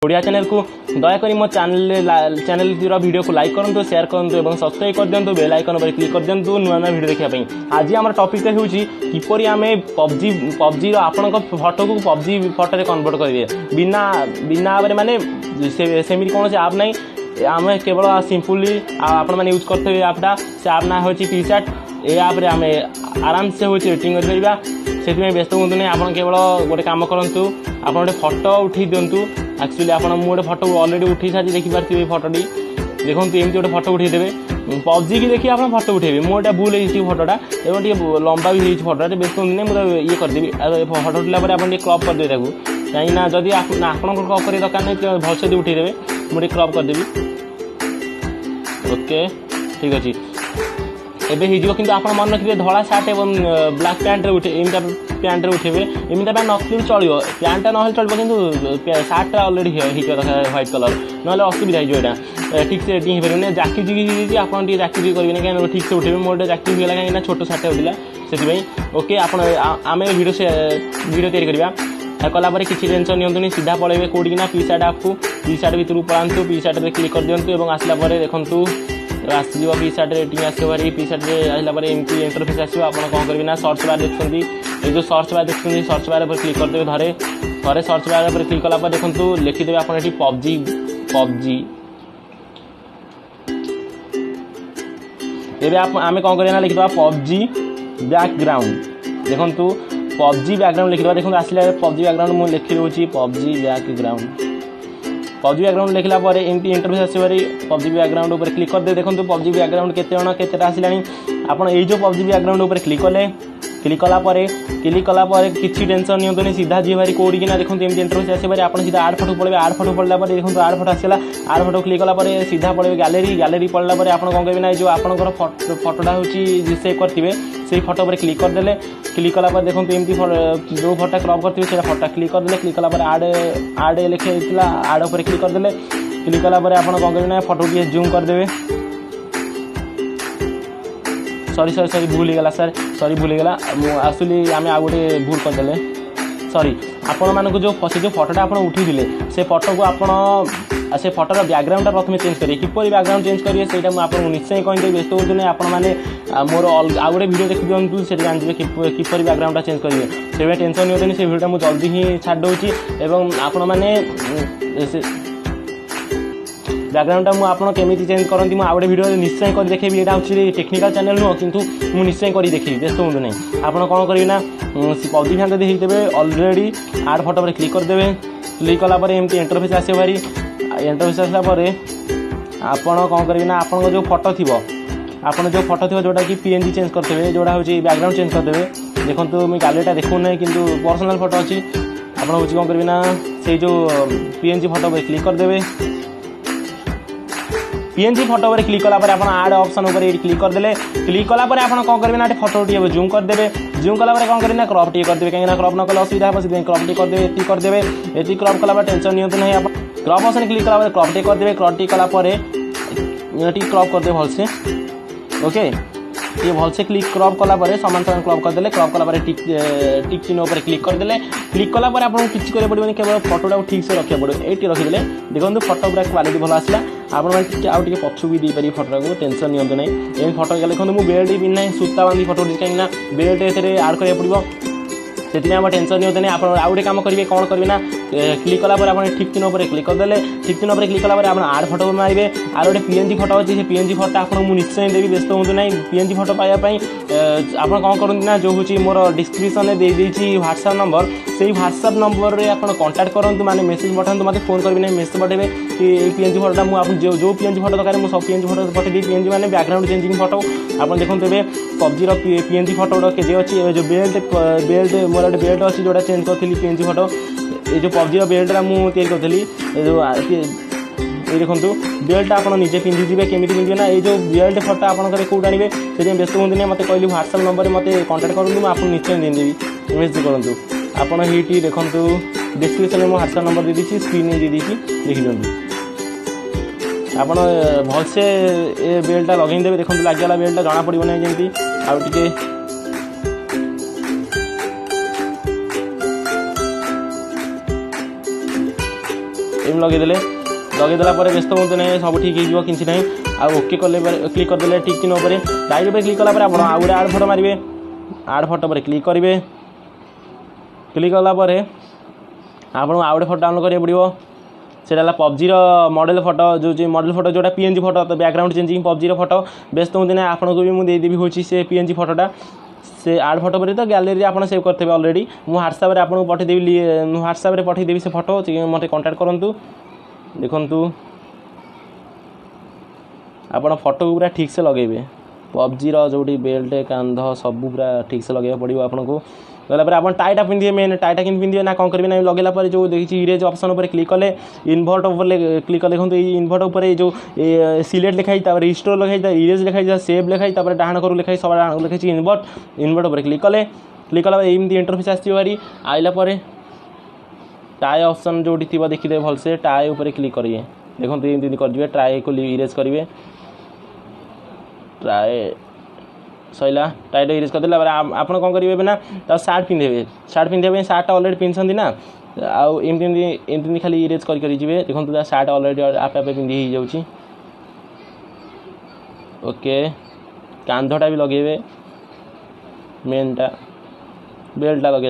Odia channel को दयाकोरी मो channel video को लाइक करूँ, शेयर करूँ और सब्सक्राइब कर दिंतु, बेल आइकन पर क्लिक कर दिंतु नुआ नुआ वीडियो देखा। आज आम टॉपिक हूँ किपरि आम पबजी आपण फटो को पबजी फटो कन्वर्ट करेंगे बिना बिना माने सेमती कौन आप ना आम केवल सिंपली आपण मैंने यूज करते आपटा से आप ना हूँ पीसैट ए आप आम आराम से हूँ एडिटिंग करवा से व्यस्त हूँ नहीं। आप केवल गोटे कम करूँ आप गोटे फटो उठे दिंतु। एक्चुअली आप गोटे फटो अलरेडी उठे सारी देखिपारे फटोटी देखो एमती गोटे फटो उठेदेवे पबजी की देखिए आप फटो उठेबे मोटा भूल होती फटोटा एवं टे लंबा भी होती फटोटा व्यस्त हूँ नहीं मुझे ये करदेवी फटो उठला आप क्रप करदे कहीं जदि आप क्रप कर दरकार नहीं भलसे उठेदेवे मुझे क्रप करदेवी। ओके ठीक अच्छे एवं हो कि आप मन रखिए धला सार्ट एवं ब्लाक पैंट उठे एमता पैंट उठेबे एमता पैंट नखले भी चलो पैंटा ना चलो कि सार्टा अलरेडी व्हाइट कलर ना असुविधा हो ठीक से एडिटिंग हो पारे जाकी जी आप जाकी करेंगे कहीं ठीक से उठेबे मोटे जाकी होगा कहीं छोट सार्ट होता से ओके आम वीडियो तैयारी करवा कलापर किसी टेंशन नहीं सीधा पड़े कौटी ना पीसैट आपको पीसैट भर पलांतु पीसैट क्लिक कर दिंतु और आसला देखु आसो पीसैट रेटिंग आसो पीसैट आसला एमती इंटरफेस आसो आप कौन करेंगे ना सर्च बार देखते ये जो सर्च बार देखते सर्च बार पर क्लिक करदे थे सर्च बार पर क्लिक कला देखो लिखिदेवे आप पबजी पबजी ये आम कौन करें लिखिदा पबजी बैकग्राउंड देखु पबजी बैकग्राउंड लिखिदा देखो आसला पबजी बैकग्राउंड मुझे लिखी दूसरी पबजी बैकग्राउंड पबजी बैकग्राउंड लिखला एमती इंटरफेस आसो पबजी बैकग्राउंड ऊपर क्लिक करदे देखो पबजी बैकग्राउंड केते आसला आप जो पबजी बैकग्राउंड ऊपर क्लिक कले क्लिक कला किसी टेंशन नहीं होनी सीधा जी भाई कौड़ी ना देखो एमती इंटरफेस आसो आप सीधा आड फटो पड़े आड फटो पड़ा देखो आड फटो आसला आड फटो क्लिक कला सीधा पड़े गैलेरी पड़ा आप कौन करेंगे ना जो आपंकर फटोटा हूँ सेव करेंगे से फटो पर क्लिक करदे क्लिक कला देखो एमती जो फटा क्रप करते से फटा क्लिक करदे क्लिक कला आड आड लिखे आड पर क्लिक करदे क्लिक कला आप कौन करेंगे ना फटो टी जूम करदे सॉरी सॉरी सॉरी भूल गला सर सॉरी भूल गला एक्चुअली आम आ गए भूल करदे सॉरी आपण मानक जो फटोटा आप उठी से फटो को आप से फटोर बैकग्राउंड प्रथम चेंज करेंगे किपर बैकग्राउंड चेंज करेंगे से मुझे निश्चय कहीदेवी व्यस्त हूँ नहीं आप मोर आउ गए वीडियो देखी दिखाँ से जानते किपर बैकग्राउंड चेंज करेंगे से टेंशन नहीं होती से वीडियो मुझे जल्दी ही छाड़ दूसरी आपण मैंने बैकग्राउंड मुझे केमी चेंज करती मुझे आउ गए वीडियो निश्चय कर देखेबी यहाँ एक्चुअली टेक्निकल चैनल नुह किंतु मुझे निश्चय कर देखी व्यस्त हूँ नहीं आप कौन करेंगे ना पबजी फैन जब देते अलरेडी आड फटो पर क्लिक करदे क्लिक कला एमती इंटरफेस आसे भारी इंटरफेस आसला आपण कौन करेंगे ना आप जो फटो थी आप जो फटो थी जोटा कि पीएनजी चेंज करते जोटा हूँ बैकग्राउंड चेंज करदे देखो मुझे गैलरीटा देखो ना कि पर्सनाल फटो अच्छी आप कौन करेंगे ना से जो पीएनजी फटो पर क्लिक करदे पीएनजी फटो पर क्लिक कला आप आड ऑप्शन ऊपर क्लिक करदे क्लिक कला आप कौन करेंगे ना फटो टी जूम करदे जूम कला कौन करेंगे क्रप टी करदे कहीं क्रप न कले असुविधा हम से क्रप टी करदे ये करदे ये क्रप कला टेंशन नहीं होती नहीं आप क्रप ऑप्शन क्लिक कला क्रप टी करदे क्रप टी कला क्रप करदे भलसे ओके ये भलसे क्लिक क्रप कला सामान सामान क्रप करदे क्रप कला टिक चिन्ह पर क्लिक करदे क्लिक कला आपको किसी करा पड़े केवल फटोटा ठीक से रखा पड़े ये रखीदे देखो फटो पूरा क्वालिटी भल आसला आप आगे पछु भी देपारे फटोटा को टेंशन नहीं नहीं एम फटो देखो मुझे बेल्ट भी ना सूता बांधी फटो कहीं बेल्ट ए आड करा पड़ो से टेंशन नहीं होते आप आउ गए कम करेंगे कौन करेंगे ना क्लिक कला आप ठीक चिन्ह पर क्लिक करदे ठीक चिन्ह पर क्लिक कला आप आड फटो मारे आर गोटे पीएनजी फटो अच्छी से पीएनजी फटो आपको मुझे निश्चय देवी व्यस्त हूँ ना पीएनजी फटो पाइबापी आप कौन करते ना जो हूँ मोर डिस्क्रिप्शन में देती व्हाट्सएप नंबर से व्हाट्सएप नंबर में आप कांटेक्ट करूँ मैंने मेसेज पठाते मत फोन करेंगे ना मेसेज पठेबे कि पीएनजी फटोटा मुझे जो पीएनजी फटो दरकार मुझे सब पीएनजी फटो पठेदी पीएनजी मैंने बैकग्राउंड चेंजिंग फटो आप देखते पबजी पीएनजी फटो के अच्छी जो बेल्ट मोर गोटे बेल्ट अच्छी जोटा चेंज करी पीएनजी फटो ये जो पबजी बेल्टा मुझे करी जो ये देखो बेल्ट आप निजे पिंधिजे केमी पिंधे ना ये जो बेल्ट फटो आपंकर कौट आने से व्यस्त हूँ नहीं मत कहली व्हाट्सएप नंबर में मत कांटेक्ट करूँ आपको निश्चय देदेवी मेसेज करूँ आपड़ ये देखो डिस्क्रिप्शन में व्हाट्सएप नंबर दे दी स्क्रीन दे दी देखी दिखाँ आप भलसे ये बेल्टा लगेदेवे देखो लगे बेल्टा जना पड़ो ना जमी आउ टे एम लगेदेले व्यस्त हूँ ना सब ठीक हो कि ना ओके कले क्लिक करदे ठीक चिन्ह पर राइट पे क्लिक कलापर आप आउ गोटे आड फोटो मारे आड फोटो पर क्लिक करेंगे क्लिक कलापर आपको आउ गोटे फोटो डाउनलोड करा पड़ो सेटा पबजी मॉडल फोटो जो मॉडल फोटो जोटा पीएनजी फोटो तो बैकग्राउंड चेंजिंग पबजी फोटो व्यस्त हूँ ना आपको भी मुझे देदेवी हूँ से पीएनजी फोटोटा से आड फोटो पर तो गैलरी आप सेव करते अलरेडी मुझे ह्वाट्सएप आपको पठेदेवी ह्वाट्सएप पठेदेवी से फोटो मत कांटेक्ट करूँ देखु आप फोटो को पूरा ठीक से लगेबे पबजी जो बेल्ट कांध सब पूरा ठीक से लगे पड़ो आपको गलापर आप टाइटा पिंधे मेन टाइटा कि पिंधे ना कौन करेंगे ना लगेला जो देखिए इरेज ऑप्शन पर क्लिक कले इन्वर्ट उपर क्लिक कले देखो इन्वर्ट उपर जो सिलेक्ट लिखाई रिस्टोर लिखाई इरेज लिखाई सेव लिखाई डाण करू लिखाई सब डाण लिखाई इन्वर्ट उपर क्लिक कला एमती इंटरफेस आसरी आइला टाई ऑप्शन जो थी देखिए भलसे टाई उपर क्लिक करेंगे देखो एमती करेंगे ट्राए को इरेज करेंगे ट्राए सैला टाइट इरेज करदे आप कौन करेंगे ना सार्ट पिंधे सार्ट सार्ट अलरेडी पिंधि ना आमती खाली इरेज करेंगे देखो सार्ट अलरेडी आप पिंधि हो जाऊँगी ओके कांधटा भी लगे मेनटा बेल्टा लगे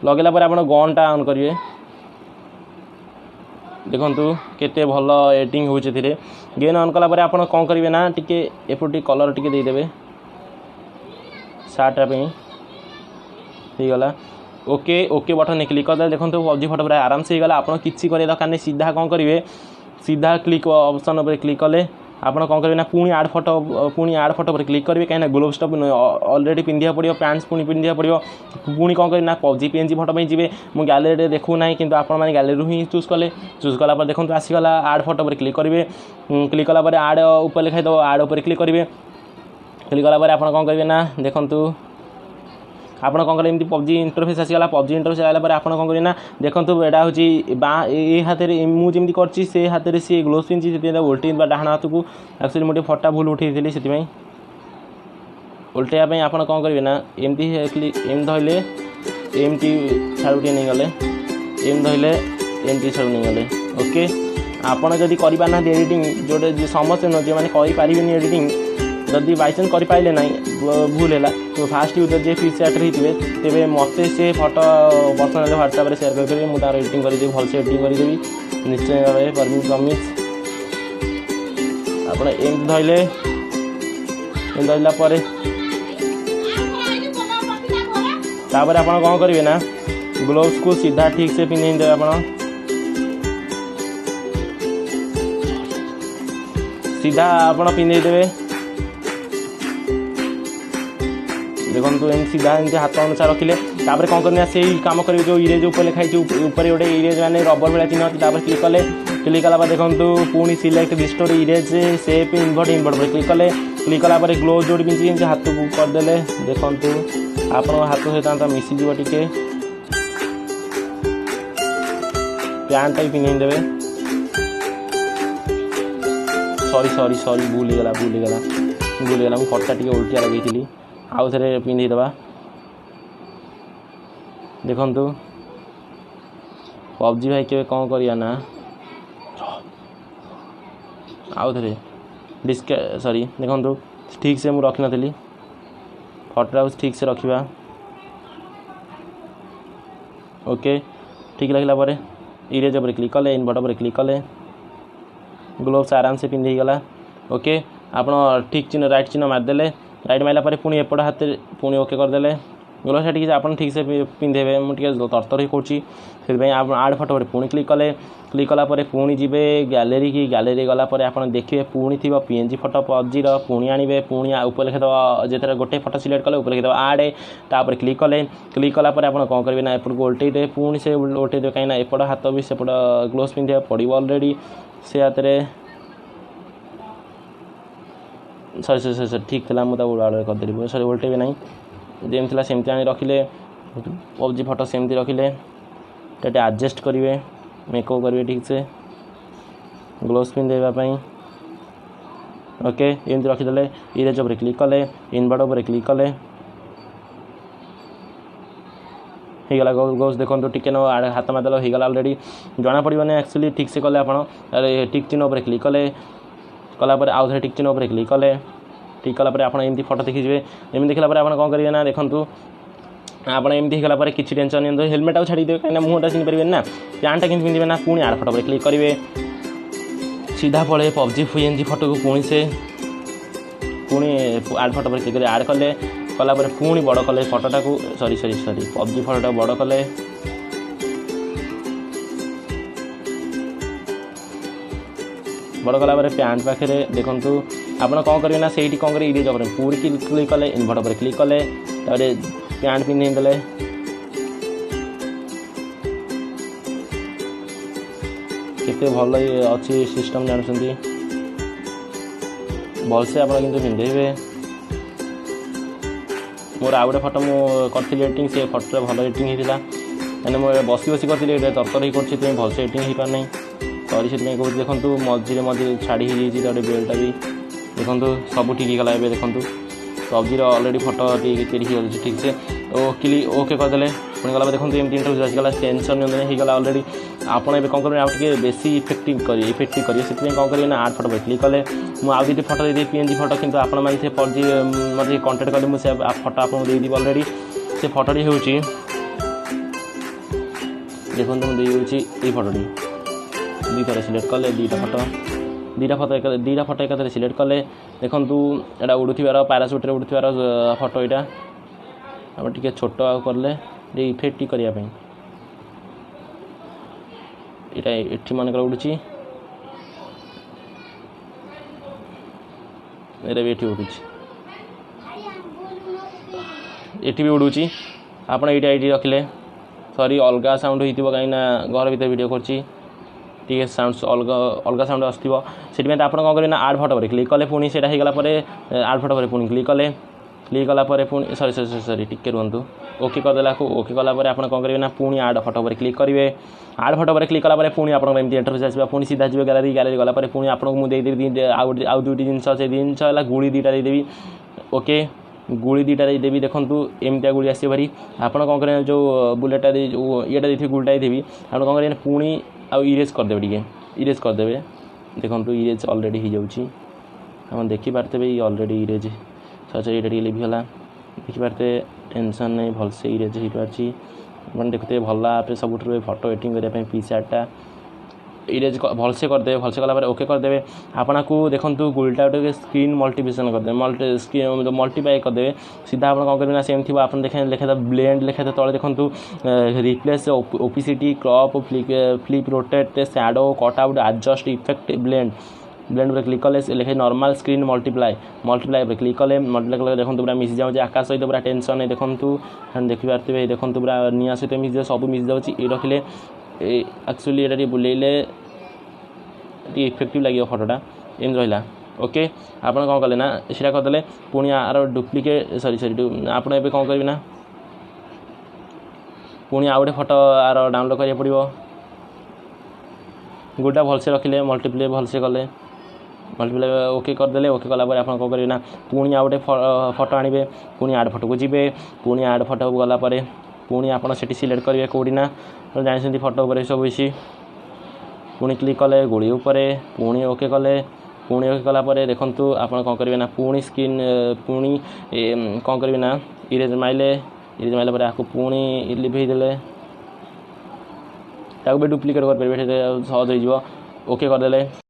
लगेला पर आप गनटा ऑन करेंगे देखु केते भल एडिटिंग हो गेन ऑन कलापर आप कौन करेंगे ना टिके एपटे कलर टिके देदेवे सार्टा गला ओके ओके बटन क्लिक करदे देखो पबजी फोटो पूरा आराम से गला आप किसी कर दरकार नहीं सीधा कौन करेंगे सीधा क्लिक ऑप्शन पर क्लिक कले आप कौन करेंगे ना पुणी आड फोटो पर क्लिक करेंगे कहीं ग्लोव स्टॉप अलरेडी पिंधा पड़ो पैंट्स पुणी पिंधा पड़ो पुणी कौन करेंगे ना पबजी पीएनजी फोटो में जी मुझे गैलरी देखू ना कि आपने गैलरी ही चूज कला देखो आसीगला आड फोटो पर क्लिक करेंगे क्लिक कलापर आड ऊपर लिखाई दो आड ऊपर क्लिक करेंगे क्लिक कलापर आप कौन करेंगे ना देखु आप कौन करेंगे पबजी इंटरफेस आसीगला पबजी इंटरफेस आला आप कौन करेंगे ना देखो यहाँ हूँ बा ये हाथ में मुझे करती से हाथ में सी ग्लोव पिंधि से उल्टे डाण हाथ को एक्चुअली मुझे फटा भूल उठे से उल्टेवाई आप कौन करेंगे ना एमती एम धरले एमती छाड़ू नहीं गले एम धरले एमती छाड़ू नहीं गले ओके आपड़ जदि करना एडिटिंग जो समस्या न जो मैंने एडिटिंग जदि बाईचान्स करें ना भूल है तो फास्ट यूजर जे फी चैट रही थे तेरे मत से फोटो पर्सनाल ह्वाट्सएप सेयार करेंगे मुझे एडिटिंग करदेवी भलसे एडिटिंग करदेवी निश्चय भाव प्रमिश आप एम धरले एम धरला तापर आप कौन करेंगे ना ग्लोव्स को सीधा ठीक से पिंधे देवे आप सीधा आप पिंधे देवे देखो एम सीधा एमती हाथ अनुसार रखिले तापर कौन करना से कम करेंगे जो इरेज ऊपर लिखाई ऊपर गोटे इरेज मैंने रबर भाया चिन्ह अच्छी क्लिक कले क्लिक कला देखो पुणी सिलेक्ट रिस्टोर इरेज सेप इन्वर्ट पर क्लिक कलापर ग्लोव जो पिंधि हाथ को करदे देखो आप हाथ सहित मिसीज टे पैंटा भी पिंधि देवे सॉरी सॉरी सॉरी भूलगला मुझे फटा टे उल्टिया लगे आउ थे पिंधिदेवा देखु पबजी भाई के कौन करिया ना आउ थे डिस्क सॉरी देखु ठीक से मुझे रखी नी फटा ठीक से रखा ओके ठीक लगे इरेज पर क्लिक कले इन्वर्ट पर क्लिक कले ग्लोव्स आराम से पिंधि गला ओके आप ठीक चिन्ह राइट चिन्ह मारिदेले राइट मारला पुणी एपट हाथ पुणी ओके करदे ग्लोव्स ठीक आप ठीक से पिंधेबे मुझे तरतर ही करूँ आप आड फोटो पर पुणी क्लिक कलापर पुणी जी गैलरी की गैलरी गलापर आप देखिए पुणी थी पीएनजी फोटो पबजी पुणी आने पुणी ऊपर लिखिदेव जो गोटे फोटो सिलेक्ट कले ऊपर लिखिदेव आड तापर क्लिक कलापर आप कौन करेंगे ना एपट को उल्टे पुणी से उल्टे देवे कहीं एपट हाथ भी सेपट ग्लोव्स पिंधा पड़ो अलरेडी से हाथ में सरी सरी सरी ठीक था मुझे आड़ करदेली सरी उल्टे भी ना जमी था सेमती आनी रखिले पबजी फोटो सेमती रखिले टे एडजस्ट करेंगे मेकअप करेंगे ठीक से ग्लोव्स पिंधाई ओके एमती रखीदे इरेज पर क्लिक कले इन्वर्ट पर क्लिक कले ହେଇଗଲା ଗୋସ୍ ଦେଖନ୍ତୁ ଟିକେ ନ ହାତ ମାରିଦେଲ ହେଇଗଲା ଅଲରେଡ଼ି ଜଣା ପଡ଼ିବନି ଆକ୍ଚୁଆଲି ଠିକ୍ ସେ କଲେ ଆପଣ ଟିକ୍ ଚିହ୍ନ ଉପରେ କ୍ଲିକ୍ କଲାପରେ ଆଉ ଥରେ ଟିକ୍ ଚିହ୍ନ ଉପରେ କ୍ଲିକ୍ କଲେ ଠିକ୍ କଲାପରେ ଆପଣ ଏମିତି ଫଟୋ ଦେଖିଯିବେ ଏମିତି ଦେଖିଲା ପରେ ଆପଣ କ'ଣ କରିବେ ନା ଦେଖନ୍ତୁ ଆପଣ ଏମିତି ହେଇଗଲା ପରେ କିଛି ଟେନସନ୍ ନିଅନ୍ତୁ ହେଲମେଟ୍ ଆଉ ଛାଡ଼ିଦେବେ କାହିଁକିନା ମୁହଁଟା ଚିହ୍ନି ପାରିବେନି ନା ପ୍ୟାଣ୍ଟଟା କେମିତି ପିନ୍ଧିବେ ନା ପୁଣି ଆଡ଼ ଫଟୋ ଉପରେ କ୍ଲିକ୍ କରିବେ सीधा पड़े PUBG PNG फोटो को पुणी से पुणी आड फोटो पर क्लिक कर आड कले कलापर पुणी बड़ कले फोटोटा को सॉरी PUBG फोटोटा बड़ कले बड़ कलापर पैंट पाखे देखु आप कौन करेंगे ना से कौन करें इरेज पूरी क्लिक कले इन फोटो पर क्लिक कले पैंट पिंधि देले केते भल अच्छी सिस्टम जानते भलसे आप पिंधे मोर आउ गए फटो मुझे एडिटिंग से फटो भल एडिटिंग होता मैंने मुझे बसी बसी करी तरतर ही कर भलसे एडिटिंग हो पार ना सरी से कहूँ देखो मझे मझे छाड़ी हो जाए बेलटा भी देखो सब ठीक गला देखो PUBG ऑलरेडी फोटो ठीक ठीक से ओके करदे पुणी गला देखो एमती इंटरव्यू आसगला टेंशन होगा ऑलरेडी आपड़ ए कौन करेंगे आगे बेसी इफेक्टिव करेंगे से कौन करेंगे ना आड फोटो पर क्लिक कले मुझे दुटी फोटो दे PNG फोटो किंतु आपण मैंने PUBG मतलब कंटेक्ट कले मुझे फोटो आपको देदी ऑलरेडी से फोटोटी हूँ देखो मुझे ये फोटोटी दुई थर सिलेक्ट कले दुईटा फोटो एक सिलेक्ट कले देखु यहाँ उड़ुवार पैरासूट्रे उड़ुवार फोटो यहाँ आप टे छोट कले इफेक्ट करने ये मन उड़ूची ये उड़ूची ये भी उड़ूची आपड़ ये रखिले सॉरी अलग साउंड हो कहीं घर भर वीडियो कर साउंड अलग साउंड आसो से आप कौन करेंगे ना आड फोटो पर क्लिक कले पुणी से होगा आड फोटो पर पुणी क्लिक कलापर पुणी सॉरी टिके रुहतु ओके करदेला ओके कलापर आप कौन करेंगे ना पुणी आड फोटो पर क्लिक करेंगे आड फोटो पर क्लिक कलापर पुणी आप इंटरफेस आसो पुणी सीधा जी गैलरी गलापर पुणी आपको मुझे देदेवी आउ दुईट जिनस अच्छे जिनस है गुड़ी दुईटा देदेवी ओके गुड़ी दुईटा देदेवी देखो एमती गुड़ी आस भारी आप कौन करेंगे जो बुलेटा ये देखिए गुड़टा देवी आप कौन करेंगे पुणी आउ इरेज करदेवे टे इरेज करदे देखो इरेज ऑलरेडी हो जाऊँगी आप देखिपारे ये ऑलरेडी इरेज सच ये लिभिगला देखिपारे टेंशन नहीं भलसे इरेज हो पार्टी मैंने देखते भल आप सब फोटो एडिटिंग करने पिक्चरटा इरेज भलसे करदे भलसे कलापर ओके करदे आपन को देखो गुलटा गोटे स्क्रीन मल्टीप्लिकेशन करदे मल्टीप्लाई करदे सीधा आप कौन करेंगे सेम थी आप लिखे ब्लेंड लिखे तले देखो replace opacity crop flip rotate shadow cut out adjust effect blend पर क्लिक कले लिखे नॉर्मल स्क्रीन मल्टीप्लाई पर क्लिक कले मल्टीप्लाई कले देखो पूरा मिस जाऊँगी आकाश सहित पूरा टेंशन नहीं देखो देखिपारे देखो पूरा निआ सहित मिस जाए सब मिस जाऊँगी ये रखिले एक्चुअली ये बुलेले इफेक्टिव लगे फोटोटा एम रहा ओके आप कौन कले ना सीटा करदे पुणी आर डुप्लिकेट सॉरी आप कौन करेंगे ना पुणी आउ गए फोटो आर डाउनलोड करा पड़ो गोटा भलसे रखिले मल्टीप्ले भलसे कले मल्टीप्ले ओके करदे ओके कलापर आप कौन करेंगे ना पुणी आउ गए फोटो आने पुणी आड फोटो को जी पुणी आड फोटो को गलापर पुणी आप सिलेक्ट करेंगे कौटी ना जानते फोटो उपर सब इसी पुणी क्लिक कले गोड़ी उपरे पुणी ओके कले पुणी ओके कलापर देखो आप कौन करेंगे ना पुणी स्क्रीन पुणी कौन करेंगे ना इरेज माइले पर आपको पुणी लिभेदेले ताको भी डुप्लिकेट कर पारे सहज हो ओके करदे।